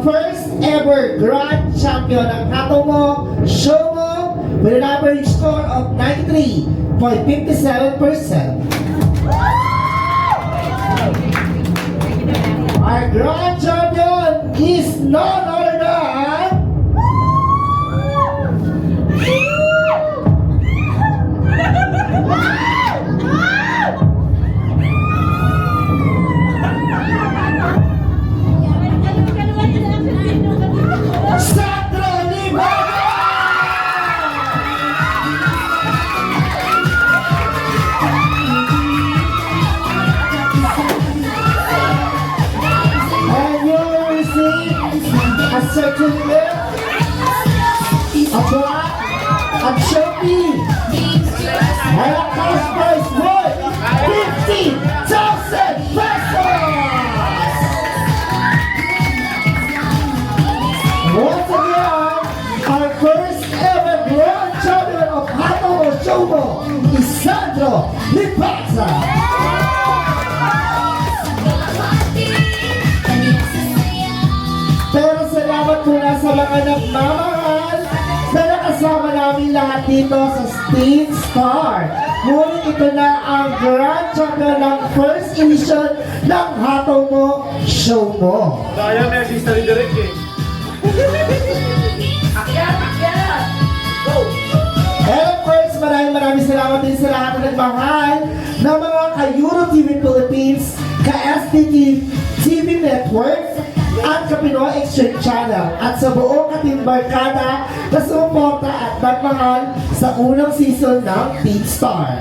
first ever grand champion ng Hatomo Showmo with an average score of 93.57%. Our grand champion is none other than Sandro Libaga! And you will receive a certificate, a plaque, a trophy, and a cash prize worth 50,000 pesos! Once again, our first ever grand champion of Hatomo Showmo is Sandro Libaga! Pero salamat muna sa mga nagmamahal na nakasama namin lahat dito sa Steam Star. Ngunit ito na ang grand champion ng first edition ng Hatomo Showmo. Kaya may assistant ni Direk eh. And of course, maraming salamat din sa lahat na nagmahal ng mga ka-Euro TV Philippines, ka-STT TV Network, at ka-Pinoy Exchange Channel, at sa buong katimbarkada na sumuporta at nagmahal sa unang season ng Team Star.